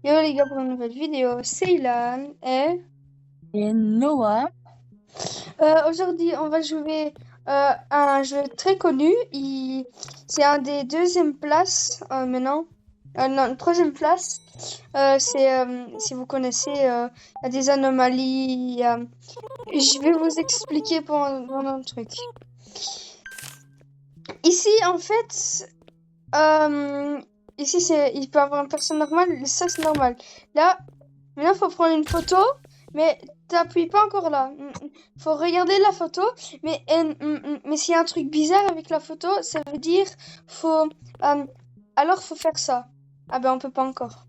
Yo les gars, pour une nouvelle vidéo, c'est Ilan et Noah. Aujourd'hui on va jouer à un jeu très connu. C'est un des deuxième places maintenant. Non, troisième place. Si vous connaissez, il y a des anomalies. Je vais vous expliquer pendant le truc. Ici en fait, ici il peut y avoir une personne normale. Ça c'est normal. Là, maintenant faut prendre une photo. Mais t'appuies pas encore là. Faut regarder la photo. Mais s'il y a un truc bizarre avec la photo, ça veut dire alors faut faire ça. Ah ben on peut pas encore.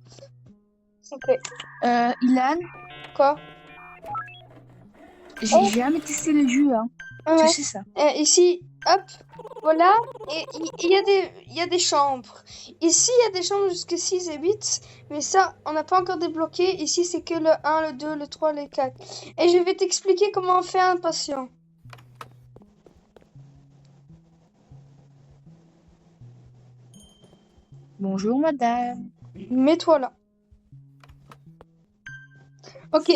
Ok. Ilan, Quoi? j'ai jamais testé le jeu, hein. Ouais. Tu sais ça. Ici, hop, voilà. Et il y a des chambres. Ici, il y a des chambres jusqu'à 6 et 8. Mais ça, on n'a pas encore débloqué. Ici, c'est que le 1, le 2, le 3, le 4. Et je vais t'expliquer comment on fait un patient. Bonjour madame. Mets-toi là. Ok,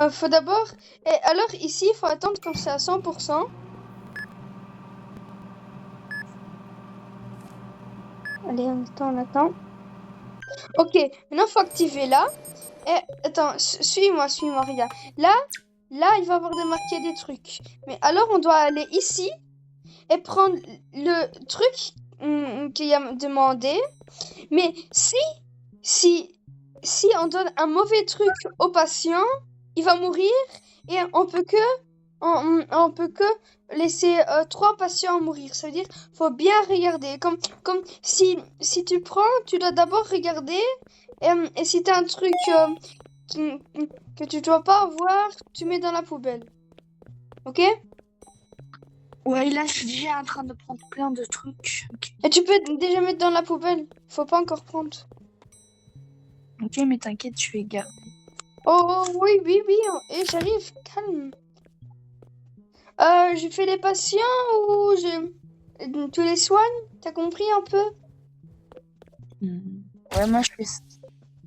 faut d'abord... Et alors ici, il faut attendre quand c'est à 100%. Allez, on attend. Ok, maintenant faut activer là. Et attends, suis-moi, regarde. Là, il va y avoir marqué des trucs. Mais alors, on doit aller ici et prendre le truc qu'il a demandé. Mais si on donne un mauvais truc au patient, il va mourir et on peut que laisser 3 patients mourir. Ça veut dire faut bien regarder. Comme si tu prends, tu dois d'abord regarder et si t'as un truc que tu dois pas avoir, tu mets dans la poubelle. Ok? Ouais, là, je suis déjà en train de prendre plein de trucs. Et tu peux déjà mettre dans la poubelle. Faut pas encore prendre. Ok, mais t'inquiète, je vais garder. Oh oui, et j'arrive, calme. Je fais les patients ou tu les soignes? T'as compris un peu? Ouais, moi je fais ça.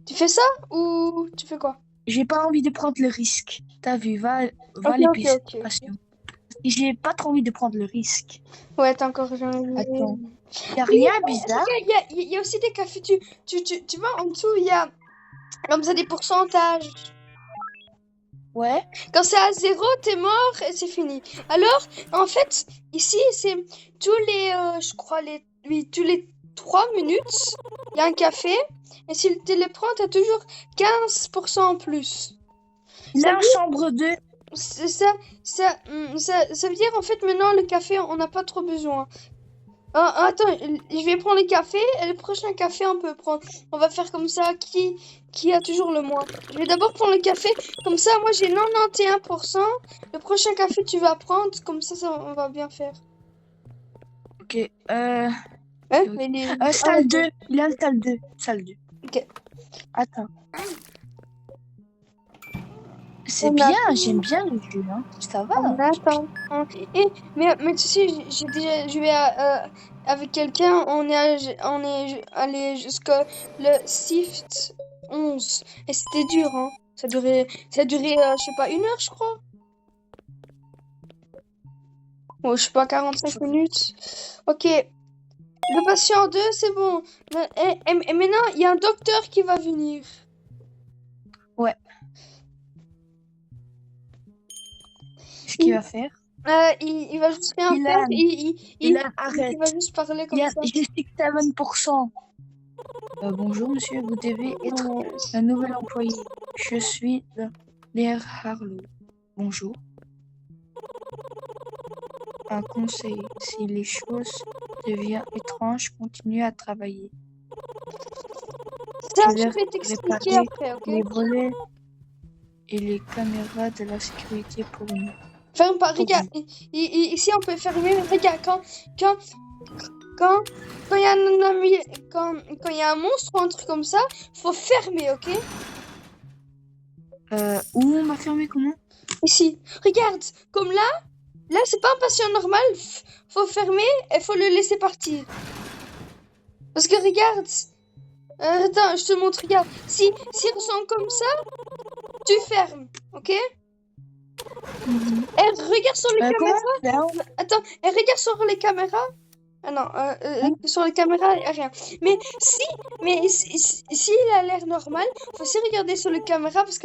Tu fais ça ou tu fais quoi? J'ai pas envie de prendre le risque. T'as vu, va Ok. les patients. J'ai pas trop envie de prendre le risque. Ouais, t'as encore jamais vu. Attends. Y'a rien bizarre. Il y a aussi des cafés. Tu vois, en dessous, il y a comme ça des pourcentages. Ouais. Quand c'est à 0, t'es mort et c'est fini. Alors, en fait, ici, c'est tous les, je crois, tous les 3 minutes, il y a un café. Et si tu les prends, t'as toujours 15% en plus. La chambre 2. Ça veut dire, en fait, maintenant, le café, on n'a pas trop besoin. Attends, je vais prendre le café et le prochain café on peut prendre. On va faire comme ça, qui a toujours le moins. Je vais d'abord prendre le café, comme ça moi j'ai 91%. Le prochain café tu vas prendre, comme ça on va bien faire. Ok, Salle 2, il a salle 2. Salle 2. Ok. Attends. C'est bien, j'aime bien le jeu, hein. Ça va. Attends. Mais tu sais, j'ai déjà joué avec quelqu'un, on est allé jusqu'à le Shift 11. Et c'était dur, hein. Ça a duré, je sais pas, 1 heure, je crois. Ou je sais pas, 45 minutes. Ok. Le patient 2, c'est bon. Et maintenant, il y a un docteur qui va venir. Ouais. Qu'est-ce qu'il va faire? Il va juste rien faire. Arrête. Il va juste parler comme ça. J'ai 67%. Bonjour monsieur, vous devez être un nouvel employé. Je suis Léa Harlow. Bonjour. Un conseil, si les choses deviennent étranges, continuez à travailler. Ça, je vais t'expliquer après, ok? Les volets et les caméras de la sécurité pour nous. Ferme pas, regarde. Ici, on peut fermer. Regarde, quand il y a un ami, quand il y a un monstre ou un truc comme ça, faut fermer, ok? Où on va fermer comment? Ici. Regarde, comme là, c'est pas un patient normal. Faut fermer et faut le laisser partir. Parce que regarde, Attends, je te montre, regarde. Si il ressemble comme ça, tu fermes, ok? Mhm. Regarde sur les Comment caméras. faire? Attends, regarde sur les caméras. Ah non, sur les caméras, y a rien. Mais si il a l'air normal, faut aussi regarder sur les caméras parce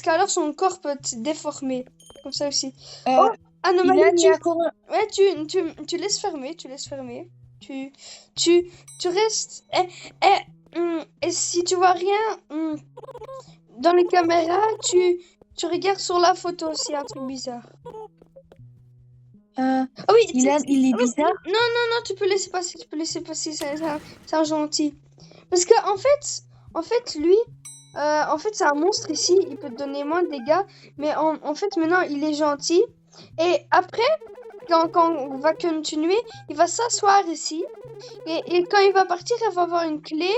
qu'alors son corps peut être déformé. Comme ça aussi. Oh, anomalie, Ilan, il y a encore ouais, tu laisses fermer, tu laisses fermer. Tu restes. Et si tu vois rien dans les caméras, tu regardes sur la photo s'il y a un truc bizarre. Ah oui, Ilan, il est bizarre. non, tu peux laisser passer, c'est un gentil. Parce que en fait, lui, en fait, c'est un monstre ici, il peut te donner moins de dégâts, mais en fait, maintenant, il est gentil. Et après, quand on va continuer, il va s'asseoir ici. Et quand il va partir, il va avoir une clé.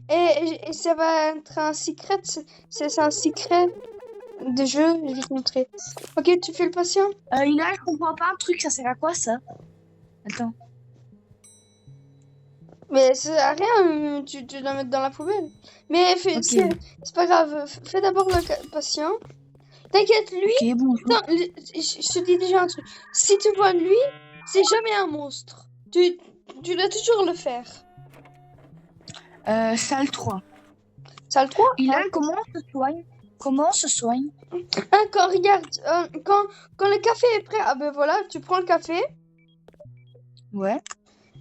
Et ça va être un secret. C'est un secret de jeu, je vais te montrer. Ok, tu fais le patient? Ilan, je comprends pas un truc, ça sert à quoi ça? Attends. Mais ça sert à rien, tu dois mettre dans la poubelle. Mais Ok. c'est pas grave, fais d'abord le patient. T'inquiète, lui, Ok, bonjour. attends, je te dis déjà un truc. Si tu vois lui, c'est jamais un monstre. Tu dois toujours le faire. Salle 3. Salle 3? Ilan, comment on se soigne? Comment on se soigne? Quand, regarde, quand le café est prêt, ah ben voilà, tu prends le café Ouais.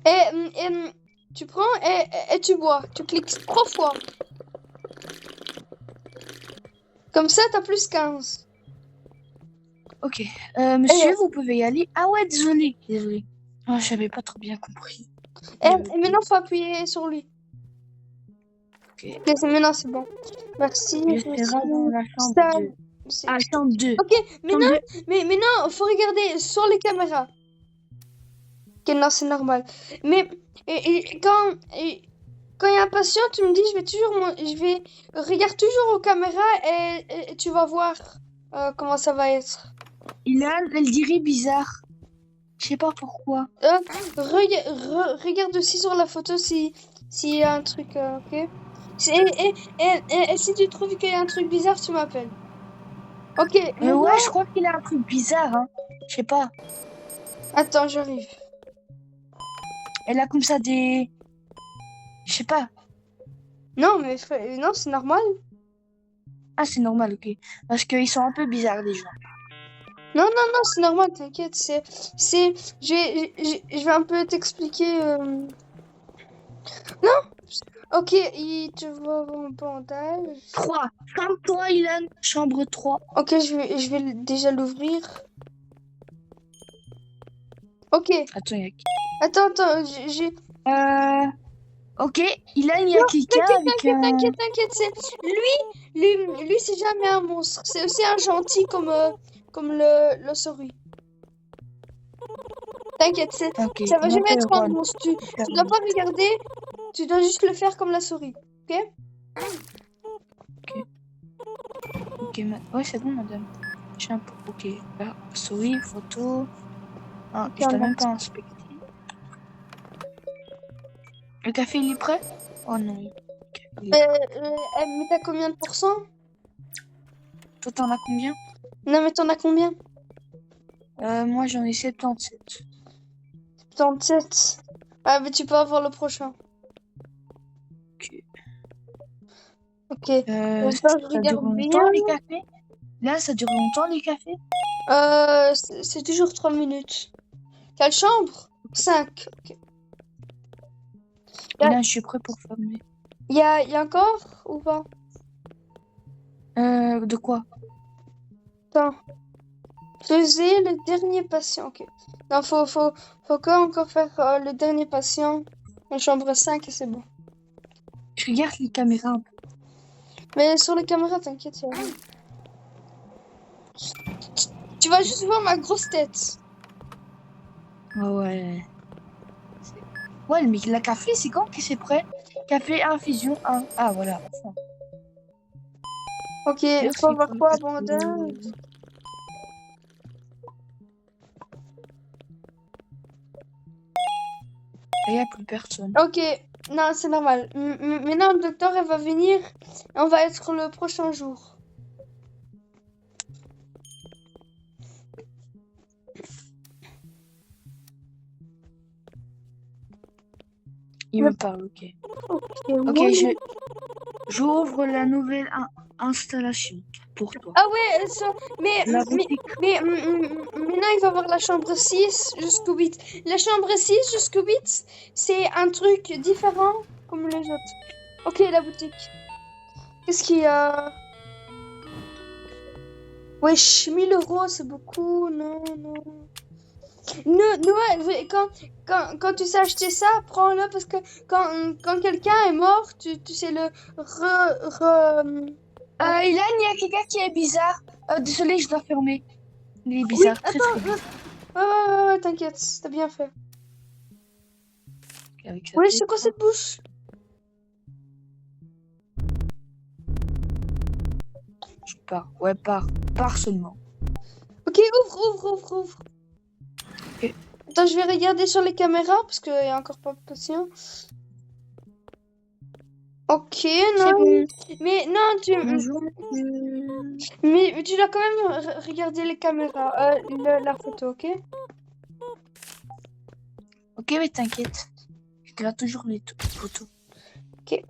et tu prends et tu bois. Tu cliques 3 fois. Comme ça, t'as plus 15. Ok. Monsieur, vous pouvez y aller. Ah ouais, désolé. Désolé. Ah, j'avais pas trop bien compris. Et maintenant, faut appuyer sur lui. Ok. Ok, maintenant, c'est bon. Merci, Je merci. serai dans la chambre Ça, 2. c'est- Ah, chambre 2. Ok, Chambre 2. mais maintenant, faut regarder sur les caméras. Ok, non, c'est normal. Mais quand il y a un patient, tu me dis, regarde toujours aux caméras et tu vas voir comment ça va être. Ilan, elle dirait bizarre. Je sais pas pourquoi. Regarde aussi sur la photo s'il y a un truc, ok? Et si tu trouves qu'il y a un truc bizarre, tu m'appelles. Ok, maintenant, Ouais, je crois qu'il a un truc bizarre, hein. Je sais pas. attends, j'arrive. Elle a comme ça des... Je sais pas. Non, mais non, c'est normal. Ah, c'est normal, ok. Parce qu'ils sont un peu bizarres, les gens. Non, c'est normal, t'inquiète. Je vais un peu t'expliquer. Non, ok, il te voit en bandage. 3. Calme-toi, Ilan. Chambre 3. Ok, je vais déjà l'ouvrir. Ok, Attends, il y a qui? attends, Ok, Ilan, il y a non, quelqu'un avec un... t'inquiète, lui, c'est jamais un monstre. C'est aussi un gentil comme le souris. T'inquiète, Ok, ça va il jamais m'appelle être un Ron. monstre. Tu dois pas regarder, tu dois juste le faire comme la souris. Ok? Ok, ouais, c'est bon, madame. Shampoo, ok. Là, souris, photo. Ah, Ok, je t'ai on a- même pas inspecté. Le café, il est prêt? Oh non. Il est prêt. Mais t'as combien de pourcents? Toi, t'en as combien? Non, mais t'en as combien? Moi, j'en ai 77. 37. Ah, mais tu peux avoir le prochain. Ok. Ok. Ça Je dure regarde bien. longtemps, les cafés? Là, ça dure longtemps, les cafés? C'est toujours 3 minutes. Quelle chambre? 5. Ok. Et là, je suis prêt pour fermer. Y a encore ou pas? De quoi? Attends. Faisais le dernier patient. Ok. Non, faut encore faire le dernier patient en chambre 5 et c'est bon. Je regarde les caméras un peu. Mais sur les caméras, t'inquiète, y a rien. Tu vas juste voir ma grosse tête. Ah ouais. Ouais, mais la café, c'est quand que c'est prêt? Café, infusion 1. Ah, voilà. Enfin, Ok, il faut merci avoir pour le quoi, café. bandage? Il n'y a plus personne. Ok, Non, c'est normal. Maintenant, le docteur, elle va venir. Et on va être le prochain jour. Il me parle, ok. Ok, j'ouvre la nouvelle installation pour toi. Ah ouais, mais, La mais, boutique. mais, maintenant, il va voir la chambre 6 jusqu'au 8. La chambre 6 jusqu'au 8, c'est un truc différent comme les autres. Ok, la boutique. Qu'est-ce qu'il y a? Wesh, 1000 €, c'est beaucoup. Non, non. Ouais, quand tu sais acheter ça, prends-le parce que quand quelqu'un est mort, tu sais le Il y a quelqu'un qui est bizarre. Désolé, je dois fermer. Il est Oui, bizarre, très attends, bizarre. ouais, t'inquiète, t'as bien fait. Avec sa Oui, tête, c'est quoi là. cette bouche? Je pars. Ouais, pars seulement. Ok, ouvre. Ok. Attends, je vais regarder sur les caméras parce qu'il y a encore pas de patient. Ok, C'est non. bon. Mais non, Bonjour. mais tu dois quand même regarder les caméras, la photo, ok? Ok, mais t'inquiète. Je garde toujours les photos. Ok.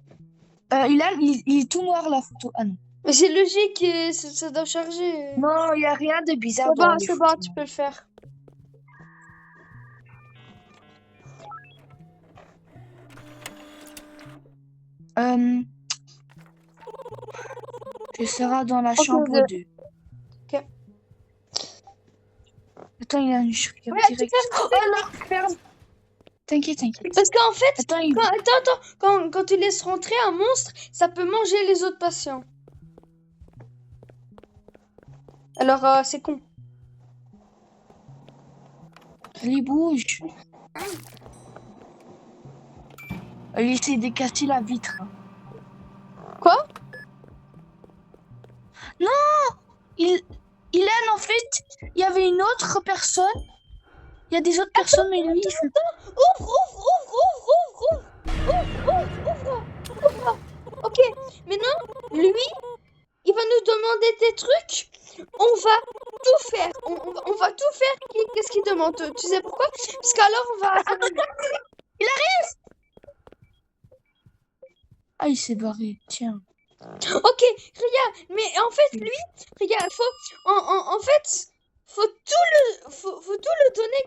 Il est tout noir la photo. Ah non. Mais c'est logique, ça doit charger. Non, il n'y a rien de bizarre dans les C'est bon, photos. tu peux le faire. Tu seras dans la Ok, chambre 2. ok. Attends, il y a une chouette Ouais, direct. Oh non, ferme. T'inquiète. Parce qu'en fait, Attends, quand tu laisses rentrer un monstre, ça peut manger les autres patients. Alors, c'est con. il bouge. Il essaie de casser la vitre. Quoi? Il a en fait, il y avait une autre personne. Il y a des autres personnes, mais lui, il fait... Ouvre. Ok, maintenant, lui, il va nous demander des trucs. On va tout faire. On va tout faire. Qu'est-ce qu'il demande? Tu sais pourquoi? Parce qu'alors, on va... Il arrive. Ah, il s'est barré. Tiens. Ok, regarde, mais en fait, lui, regarde, en fait, faut tout le donner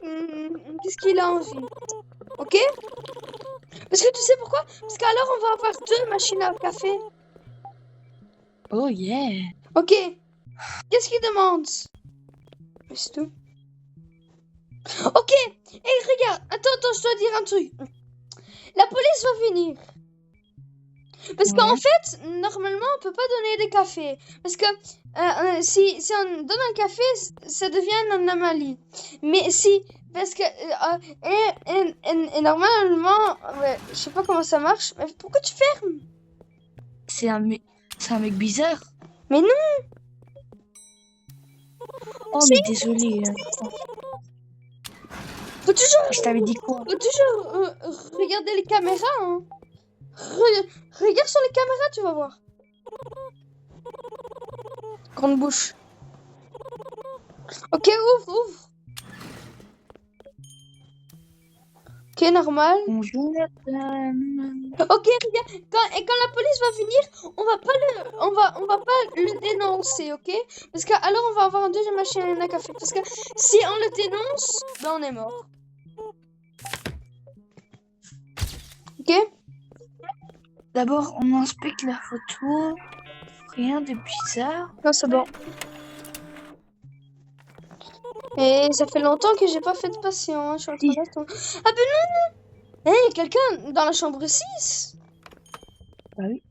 qu'est-ce qu'il a envie. Ok? Parce que tu sais pourquoi? Parce qu'alors, on va avoir 2 machines à café. Oh yeah. Ok. Qu'est-ce qu'il demande? C'est tout. Ok. Et regarde, attends, je dois dire un truc. La police va venir. Parce qu'en fait, normalement, on peut pas donner des cafés. Parce que si on donne un café, ça devient une anomalie. Mais si... Parce que... et normalement... Ouais, je sais pas comment ça marche. Mais pourquoi tu fermes? C'est un mec bizarre. Mais non. Oh, mais désolé. Faut toujours... Je t'avais dit quoi? Faut toujours regarder les caméras, hein. Regarde sur les caméras, tu vas voir. Grande bouche. Ok, ouvre. Ok, normal. Bonjour, madame. Ok, regarde. Quand la police va venir, on va pas le dénoncer, ok? Parce que alors on va avoir une deuxième machine à café. Parce que si on le dénonce, ben on est mort. Ok? D'abord, on inspecte la photo. Rien de bizarre. Non, c'est bon. Et ça fait longtemps que j'ai pas fait de patient. Hein. Je suis en train d'attendre. Ah ben non! Il y a quelqu'un dans la chambre 6? Bah oui.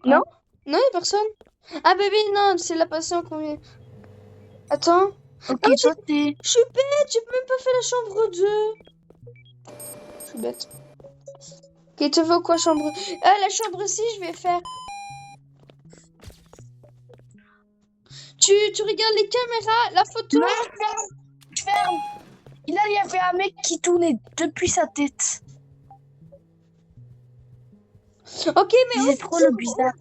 Non? Non, il y a personne. Ah bébé, non, c'est la patiente qu'on vient. Attends. Ok, Ah, toi, t'es... je suis bête, j'ai même pas fait la chambre 2. Je suis bête. Ok, tu veux quoi, chambre... Ah, la chambre 6, je vais faire. Tu regardes les caméras, la photo. Ferme. Il y avait un mec qui tournait depuis sa tête. Ok, mais C'est trop le bizarre.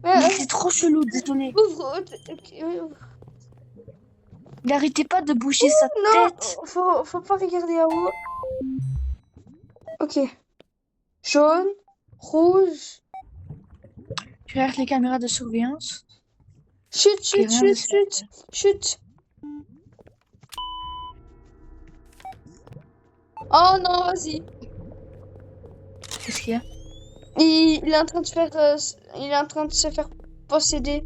Ouais, Mais c'est trop chelou, désolé. ouvre. Ok, ouvre. Il arrêtait pas de bouger sa Non, tête. faut pas regarder à haut. Ok. Jaune, rouge. Je regarde les caméras de surveillance. Chut, Ok, chut, rien de chut, chut, spécial. chut. Oh non, vas-y. Qu'est-ce qu'il y a? Il est en train de faire, il est en train de se faire posséder.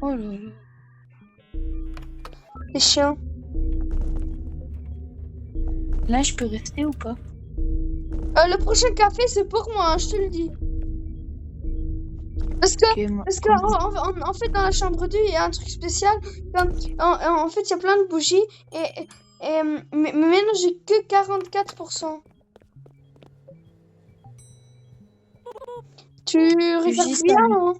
Oh là là. Les chiens. Là, je peux rester ou pas? Le prochain café, c'est pour moi, hein, je te le dis. Parce que, Ok, moi, parce que comme- en fait, dans la chambre 2, il y a un truc spécial. En fait, il y a plein de bougies. Mais maintenant, j'ai que 44%. Tu regardes juste bien, un- hein?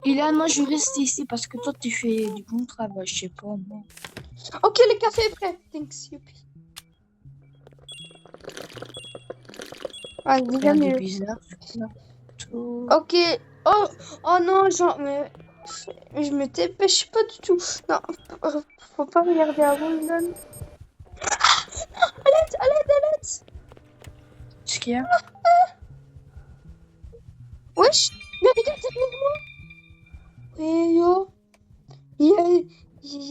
Et là, moi, je reste ici parce que toi, tu fais du bon travail. Je sais pas, moi. Ok, le café est prêt. Thanks, youpi. Ah, déjà Rien de mieux. bizarre. Là. Tout. Ok. Oh, oh non, genre, mais je me dépêche pas du tout. Non, faut pas regarder avant, London. À l'aide. Ce qu'il y a? Wesh, mais regarde derrière moi. Eh yo, il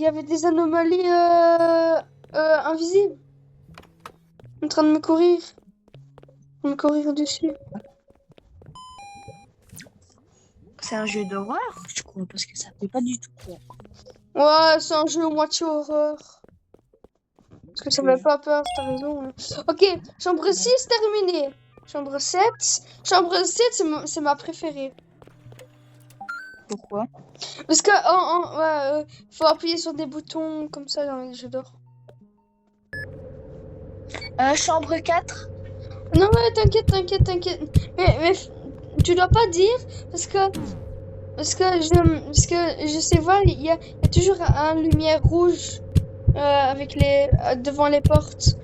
y avait des anomalies invisibles en train de me courir dessus. C'est un jeu d'horreur, je crois, parce que ça fait pas du tout peur. Ouais, c'est un jeu moitié horreur. Parce que ça fait Ok. pas peur, t'as raison. Ok, chambre 6 terminé. Chambre 7. Chambre 7, c'est ma préférée. Pourquoi? Parce que ouais, faut appuyer sur des boutons comme ça dans les jeux d'or. Chambre 4? Non, mais t'inquiète. Mais tu dois pas dire parce que je sais voir, il y a toujours un lumière rouge avec devant les portes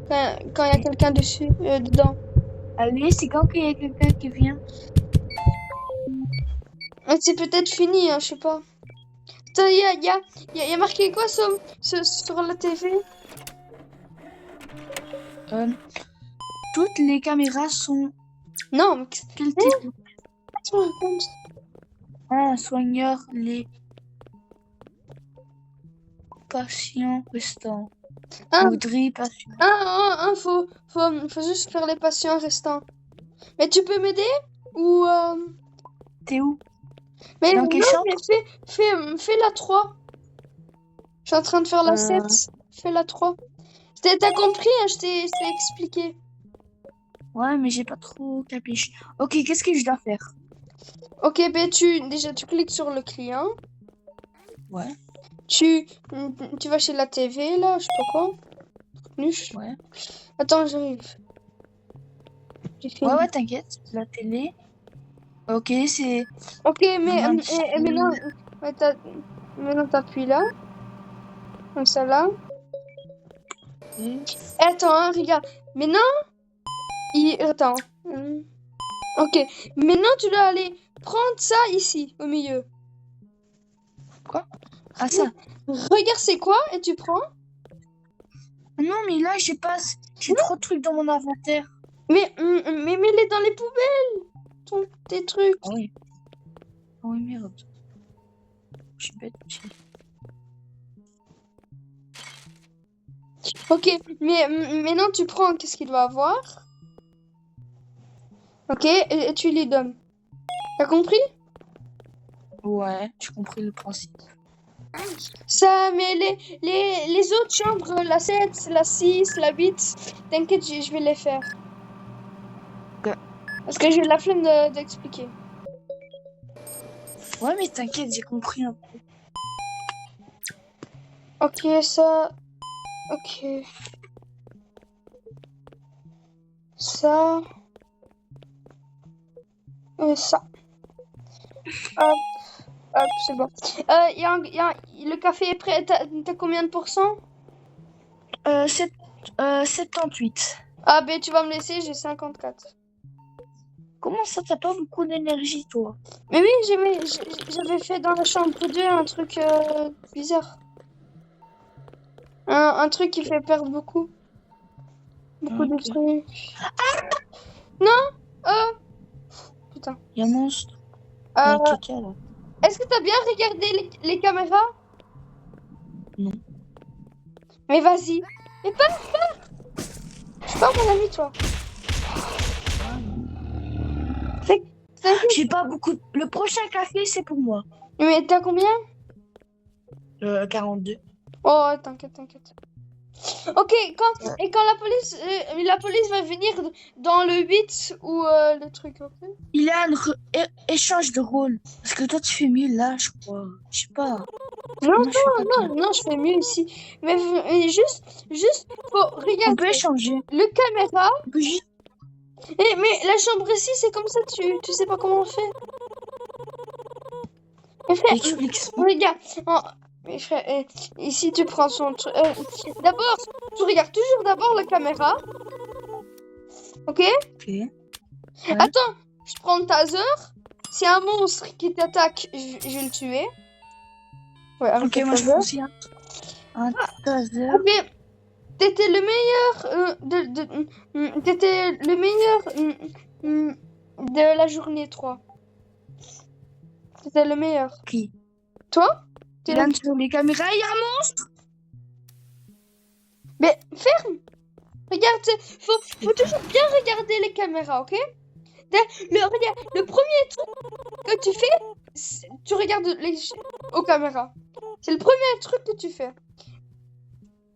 quand il y a quelqu'un dessus dedans. Allez, c'est quand qu'il y a quelqu'un qui vient? C'est peut-être fini, hein, je sais pas. Attends, il y a marqué quoi sur la TV? Euh, Toutes les caméras sont... Non, mais Quel type? qu'est-ce que tu me racontes? Un soigneur les patients restants. Ah, Audrey, patient. faut juste faire les patients restants. Mais tu peux m'aider? Ou T'es où? Mais Dans non, quelle chambre? mais fais la 3. Je suis en train de faire la 7. Fais la 3. T'as compris, hein, je t'ai expliqué. Ouais, mais j'ai pas trop capiche. Ok, qu'est-ce que je dois faire? Ok, ben tu cliques sur le client. Ouais, Tu vas chez la TV, là, je sais pas quoi. Nuche. ouais. Attends, j'arrive. J'ai fini. Ouais, t'inquiète. La télé. Ok, c'est... Ok, mais Grande maintenant, fille. ouais, maintenant t'appuies là. Comme ça, là. Ok. Attends, hein, regarde. Maintenant, Attends. Ok. Maintenant, tu dois aller prendre ça ici, au milieu. Quoi? Ah, ça. Regarde c'est quoi et tu prends. Non, mais là, j'ai trop de trucs dans mon inventaire. Mais mets-les dans les poubelles, tes trucs. Ah oui. Ah oui, merde. Je suis bête aussi. Ok, mais maintenant tu prends qu'est-ce qu'il doit avoir. Ok, et tu lui donnes. T'as compris? Ouais, j'ai compris le principe. Ça, mais les autres chambres, la 7, la 6, la 8, t'inquiète, je vais les faire. Ouais. Parce que j'ai la flemme d'expliquer. Ouais, mais t'inquiète, j'ai compris un peu. Ok, ça. Ok. Ça. Et ça. Hop, hop, c'est bon. Le café est prêt. T'as combien de pourcents? 78. Ah, ben tu vas me laisser, j'ai 54. Comment ça, t'as pas beaucoup d'énergie, toi? Mais oui, j'avais fait dans la chambre 2 un truc bizarre. Un truc qui fait perdre beaucoup. Beaucoup de Ok. trucs. Non! Putain. Il y a un monstre. Il y a un Euh, caca, là. Est-ce que t'as bien regardé les caméras? Non. Mais vas-y. Mais pas! Je suis pas mon ami, toi. T'in- T'inquiète. J'ai pas beaucoup. Le prochain café, c'est pour moi. Mais t'as combien? 42. Oh, t'inquiète. Ok, Ouais. et quand la police va venir dans le 8 ou le truc, ok? Il y a un échange de rôle. Parce que toi, tu fais mieux là, je crois. Je sais pas. Non, Moi, je fais pas bien. non, je fais mieux ici. Mais juste, faut On peut regarder échanger. le caméra. On peut juste. Mais la chambre ici, c'est comme ça, tu sais pas comment on fait. Mais frère, Explique-moi. regarde. Mais frère, ici, tu prends son truc. D'abord, tu regardes toujours d'abord la caméra, ok? Ok. Ouais. Attends, je prends le taser. S'il y a un monstre qui t'attaque, je vais le tuer. Ouais, avec Ok, le moi, je taser. prends aussi un taser. Ok, t'étais le meilleur t'étais le meilleur de la journée 3. T'étais le meilleur. Qui? Toi? T'es le... Là, sur les caméras, il y a un monstre. Mais ferme! Regarde, faut toujours bien regarder les caméras, ok? Regarde, le premier truc que tu fais, tu regardes aux caméras. C'est le premier truc que tu fais.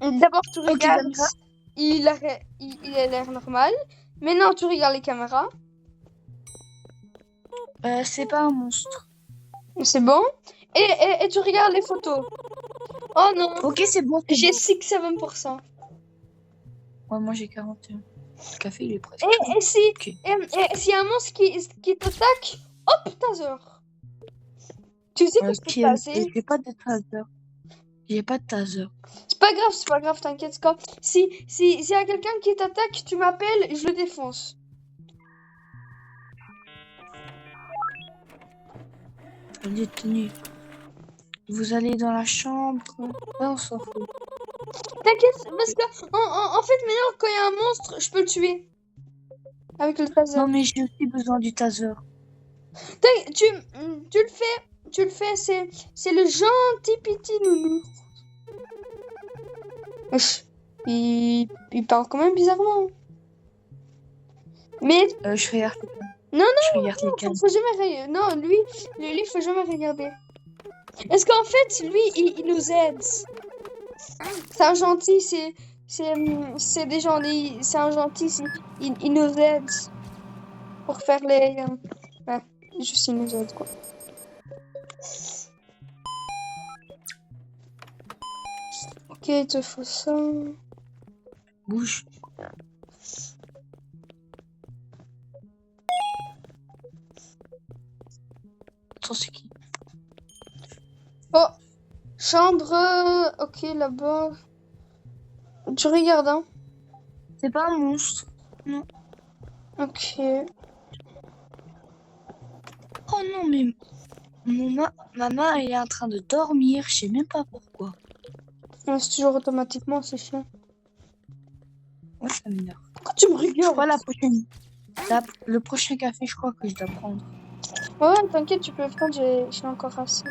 D'abord, tu Ok, regardes, caméra. il a l'air normal. Maintenant, tu regardes les caméras. C'est pas un monstre. C'est bon. Et tu regardes les photos. Oh non, Ok, c'est bon, c'est j'ai bon. 6-7%. Ouais, moi, j'ai 41. Le café, il est presque. Et si, Ok. et s'il y a un monstre qui t'attaque, hop, taser. Tu sais que je peux Ok, taser. j'ai pas de taser. J'ai pas de taser. C'est pas grave, t'inquiète pas. S'il y a quelqu'un qui t'attaque, tu m'appelles et je le défonce. Détenu. Vous allez dans la chambre. Ouais, on s'en fout. T'inquiète, parce que en fait, maintenant, quand il y a un monstre, je peux le tuer. Avec le taser. Non, mais j'ai aussi besoin du taser. Tu le fais, c'est le gentil petit nounou. Wesh, il parle quand même bizarrement. Mais Je regarde. non, Je regarde les cases. faut jamais non, lui, faut jamais regarder. Est-ce qu'en fait, lui, il nous aide? C'est un gentil, c'est des gens, c'est un gentil, il nous aide pour faire les, ouais, juste il nous aide quoi. Ok, il te faut ça. Bouge. Attends, c'est qui? Oh, chambre, ok là-bas. Tu regardes hein. C'est pas un monstre. Non. Ok. Oh non, mais maman, elle est en train de dormir. Je sais même pas pourquoi. Ouais, c'est toujours automatiquement, c'est chiant. Ouais, ça m'énerve. Pourquoi tu me Je regardes? crois la prochaine. Le prochain café, je crois que je dois prendre. Ouais, t'inquiète, tu peux le prendre, j'ai encore assez.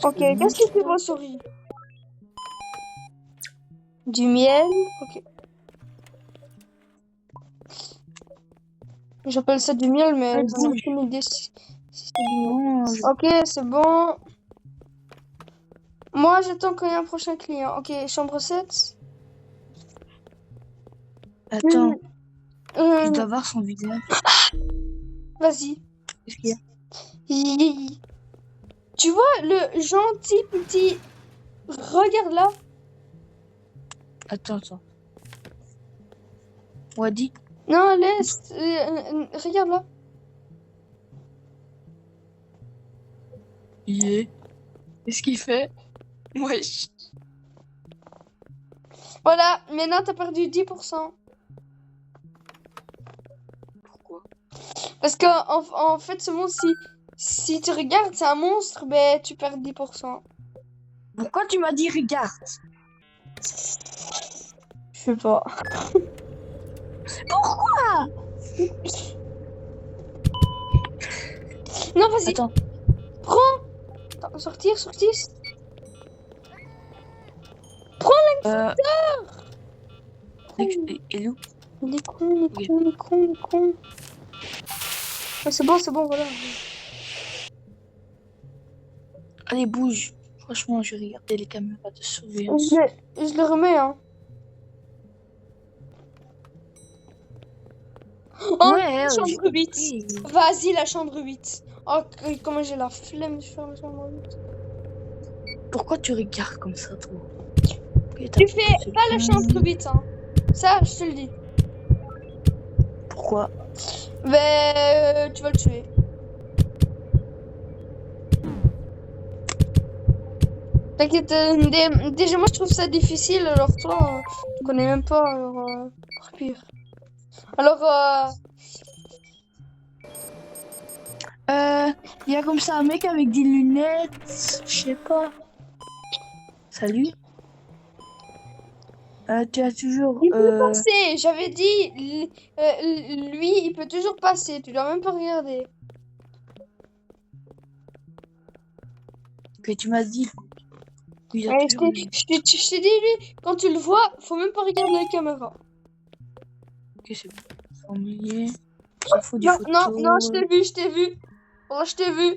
Ok, Le qu'est-ce que monstre, tu là. veux, souris? Du miel? Ok. J'appelle ça du miel, mais Ouais, j'en ai bouge. aucune idée si c'est du miel. Non, Ok, c'est bon. Moi, j'attends qu'il y ait un prochain client. Ok, chambre 7. Attends, je Hum, dois voir son visage. vas-y. Qu'est-ce qu'il y a? Tu vois le gentil petit... Regarde là. Attends. Wadi? Non, laisse. Regarde là. Yeah. Qu'est-ce qu'il fait? Wesh. Voilà, maintenant t'as perdu 10%. Pourquoi? Parce que en fait, ce monstre, si tu regardes, c'est un monstre, ben tu perds 10%. Pourquoi tu m'as dit regarde? Je sais pas. Pourquoi? Non, vas-y, Attends. prends. Attends, sortir. Euh, Prends. hello? Il est con. Ah, c'est bon, voilà. Allez, bouge. Franchement, je regardais les caméras de surveillance. Je le remets, hein. Oh, Ouais, j'ai chambre 8. compris. Vas-y, la chambre 8. Oh, comment j'ai la flemme de faire la chambre 8. Pourquoi tu regardes comme ça, toi? Tu fais pas la chambre 8, hein. Ça, je te le dis. Pourquoi? Mais tu vas le tuer. T'inquiète, déjà moi je trouve ça difficile, alors toi, tu connais même pas, alors encore pire. Alors, Il y a comme ça un mec avec des lunettes, je sais pas. Salut. Tu as toujours... il peut passer, j'avais dit, lui, il peut toujours passer, tu dois même pas regarder. Que tu m'as dit. Il a Ouais, toujours... je t'ai dit, lui, quand tu le vois, faut même pas regarder la caméra. Ok, c'est bon. Familier. Ça faut des Non, photos. non, je t'ai vu. Là, je t'ai vu.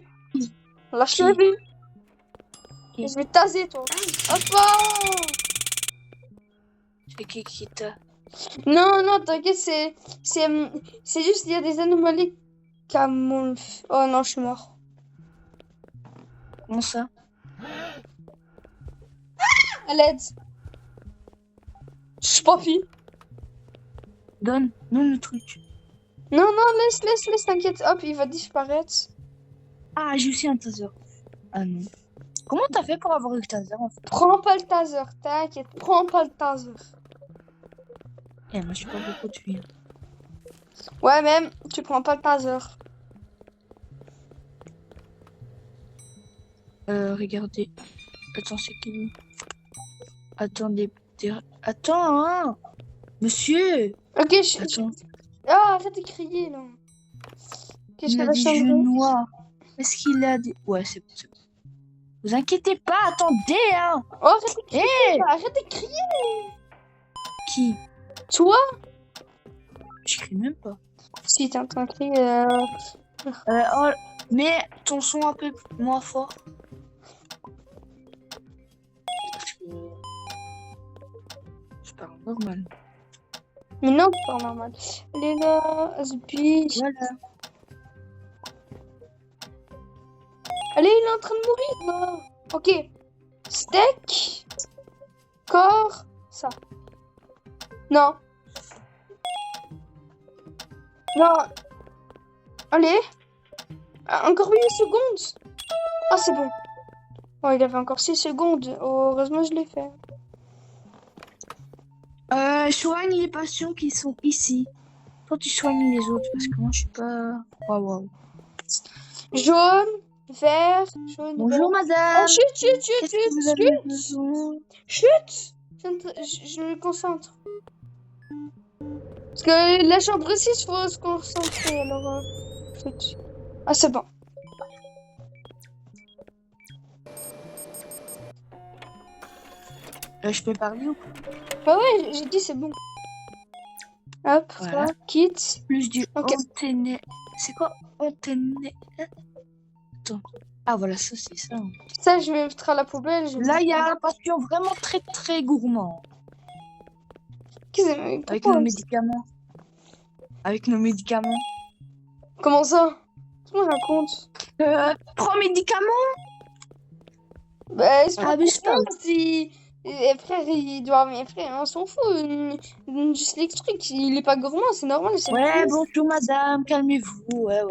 Là, je t'ai Qui? vu. Qui? Je vais te taser, toi. Hop là. C'est qui t'a... Non, t'inquiète, c'est juste, il y a des anomalies Oh non, je suis mort. Comment ça? À l'aide. Je suis pas fille. Donne le truc. Non, laisse, t'inquiète. Hop, il va disparaître. Ah, j'ai aussi un taser. Ah non. Comment t'as fait pour avoir le taser en fait? Prends pas le taser, t'inquiète. Prends pas le taser. Eh, moi je sais pas beaucoup de filles. Ouais, même, tu prends pas le taser. Regardez. Attends, c'est qui lui? Attendez. Attends, hein! Monsieur! Ok, Attends. Ah, arrête de crier, là. Ok, je Il fais a la des chambre. yeux noirs. Est-ce qu'il a des... Ouais, c'est bon, c'est bon. Vous inquiétez pas, attendez, hein! Oh, arrête de crier, Hé! arrête de crier. Qui? Toi? Je crie même pas. Si, t'es en train de crier. Oh, mais ton son un peu moins fort. Parce que... Je parle normal. Mais non, c'est pas normal. Elle est là, Asbi. Voilà. Allez, il est en train de mourir, là. Ok. Steak. Corps. Ça. Non. Non. Allez. Ah, encore 8 secondes. Ah, c'est bon. Oh, il avait encore 6 secondes. Oh, heureusement, je l'ai fait. Soigne les patients qui sont ici. Toi, tu soignes les autres parce que moi, je suis pas... Waouh. Jaune, vert, jaune, Bonjour, vert. madame. Oh, chut. Qu'est-ce que vous avez besoin? Chut. Je me concentre. Parce que la chambre 6, il faut se concentrer. Alors, chut. Ah, c'est bon. Je peux parler ou pas? Bah ouais, j'ai dit c'est bon. Hop, Voilà. ça, quitte. Plus du Ok. antenne. C'est quoi antenne? Attends. Ah, voilà, ça, c'est ça. Ça, je vais mettre à la poubelle. Là, il y a un patient vraiment très, très gourmand. Avec nos médicaments. Avec nos médicaments. Comment ça? Tu me racontes? Prends médicaments. Bah, c'est pas Abuse pas. si... frère, il doit... Mais frère, on s'en fout. Juste les trucs, il est pas gourmand, c'est normal. Ouais, bonjour madame, calmez-vous. Ouais.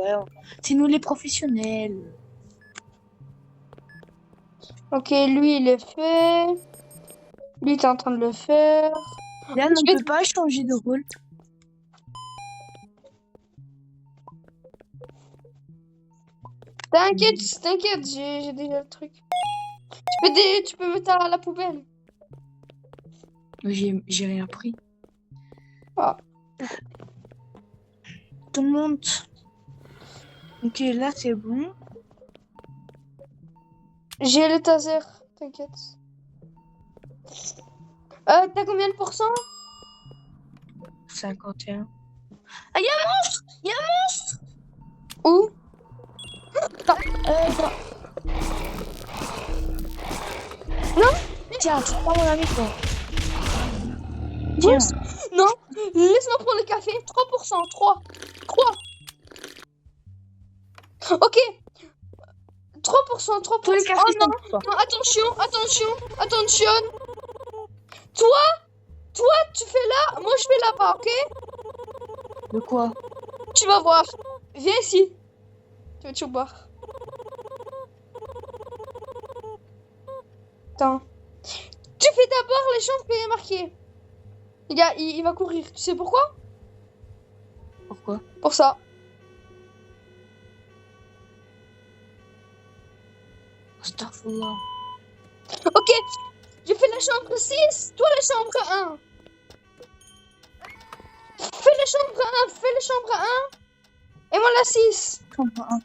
C'est nous les professionnels. Ok, lui, il est fait. Lui, t'es en train de le faire. Là, on ne peut pas changer de rôle. T'inquiète, j'ai déjà le truc. Tu peux mettre à la poubelle. J'ai rien pris. Ah. Tout le monde. Ok, là, c'est bon. J'ai le taser, t'inquiète. T'as combien de pourcents? 51. Ah, il y a un monstre! Il y a un monstre! Où? Attends. Non? Tiens, tu prends mon ami, toi. Tiens. Tiens. Non, laisse-moi prendre le café. 3%, 3. Ok. 3%. Tous les cafés Oh non, sont pour toi. non, attention. Toi, tu fais là, moi je fais là-bas, ok? De quoi? Tu vas voir. Viens ici. Tu vas tout boire. Attends. Tu fais d'abord les chambres qu'il y a marquées. Les gars, il va courir. Tu sais pourquoi? Pourquoi? Pour ça. Astaghfirullah. Ok, je fais la chambre 6, toi la chambre 1. Fais la chambre 1. Et moi la 6. Chambre 1.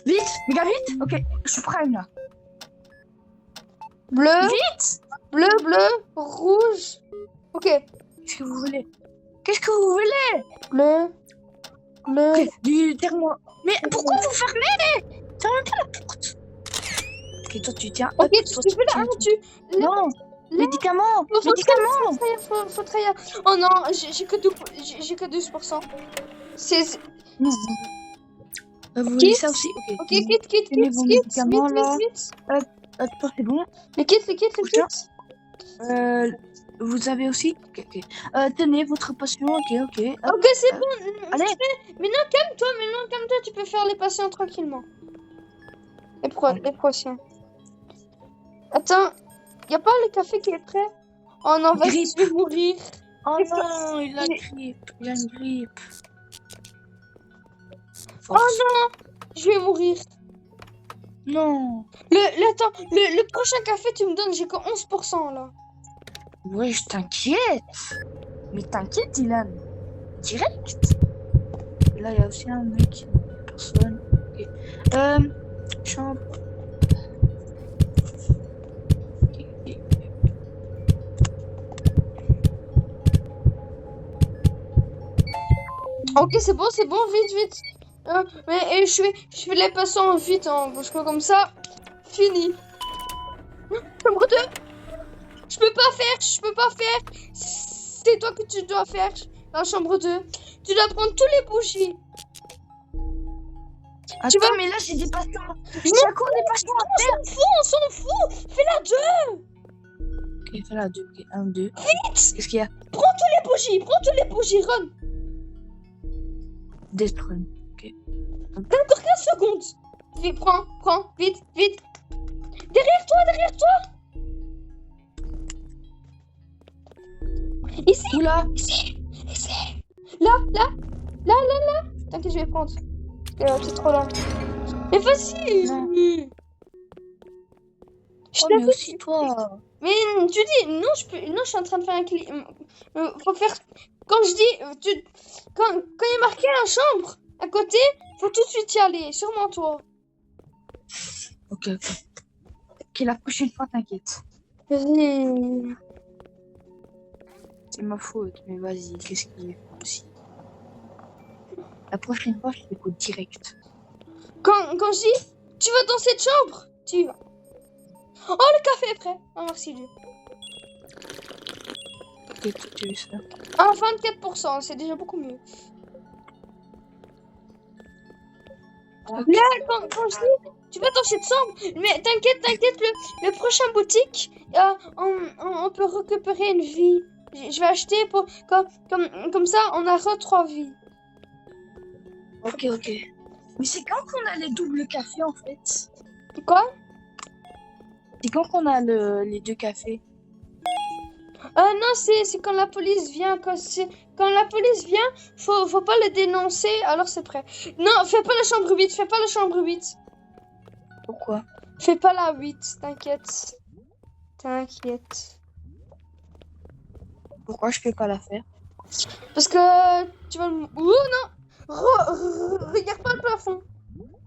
Vite, les gars, vite. Ok, je suis prime là. Bleu, Vite. bleu, rouge. Ok, Qu'est-ce que vous voulez? Qu'est-ce que vous voulez? bleu. Ok, du terme. Mais pourquoi vous fermez? Fermez pas la porte. Ok, toi tu tiens. Ok, Hop, toi, tu fais la 1, Non, médicaments. Médicaments. Faut trahir. Oh non, j'ai que 12%. C'est... Non. Vous voulez ça aussi? Ok. Ok, quitte, Tenez vos médicaments là. vite. Hop, toi c'est bon. Le kit. Vous avez aussi? Ok, ok. Tenez votre potion, ok. Hop, Ok, c'est bon. allez. Mais non, calme-toi, tu peux faire les patients tranquillement. Les prochains. Attends, y a pas le café qui est prêt? Oh non, vas-y, Grippe. je vais mourir. Oh non, il a grippe. Il a une grippe. Oh non, je vais mourir. Non. Attends, le prochain café, tu me donnes, j'ai que 11% là. Ouais, je t'inquiète. Mais t'inquiète, Dylan. Direct. Et là, il y a aussi un mec. Personne. Ok. Chambre. Ok, c'est bon, vite. Mais je fais les patients vite, hein, parce que comme ça, fini. Chambre 2. Je peux pas faire. C'est toi que tu dois faire. La chambre 2. Tu dois prendre tous les bougies. Attends, mais là, j'ai des patients. J'ai encore des patients à faire. On s'en fout. Fais la 2. Ok, fais la 2. Ok, 1, 2. Vite. Qu'est-ce qu'il y a? Prends tous les bougies, Ron. Death Run. Ok. T'as encore 15 secondes. Vite, prends, vite. Derrière toi. Ici. Oula. Ici. Là. T'inquiète, je vais prendre. C'est trop là. Mais vas-y. Non. Je Oh, t'avais mais aussi toi. Mais tu dis, non, je suis en train de faire un clic. Faut faire. Quand je dis, quand il y a marqué la chambre à côté, faut tout de suite y aller. Sûrement toi. Ok. Ok, la prochaine fois, t'inquiète. Vas-y. C'est ma faute, mais vas-y, qu'est-ce qu'il faut aussi? La prochaine fois, je t'écoute direct. Quand je dis, tu vas dans cette chambre, tu y vas. Oh, le café est prêt. Oh, merci Dieu. Ok, toi, tu veux ça? Ah, 24%, c'est déjà beaucoup mieux. Okay. Là, quand je dis, tu vas dans cette chambre, mais t'inquiète, le prochain boutique, on peut récupérer une vie. Je vais acheter pour comme ça, on a 3 vies. Ok. Mais c'est quand qu'on a les doubles cafés en fait? Quoi? C'est quand qu'on a les 2 cafés? Ah non, c'est quand la police vient. Quand la police vient, faut pas le dénoncer, alors c'est prêt. Non, fais pas la chambre 8, fais pas la chambre 8. Pourquoi? Fais pas la 8, t'inquiète. T'inquiète. Pourquoi je peux pas la faire? Parce que tu vas le... Oh non! Regarde pas le plafond.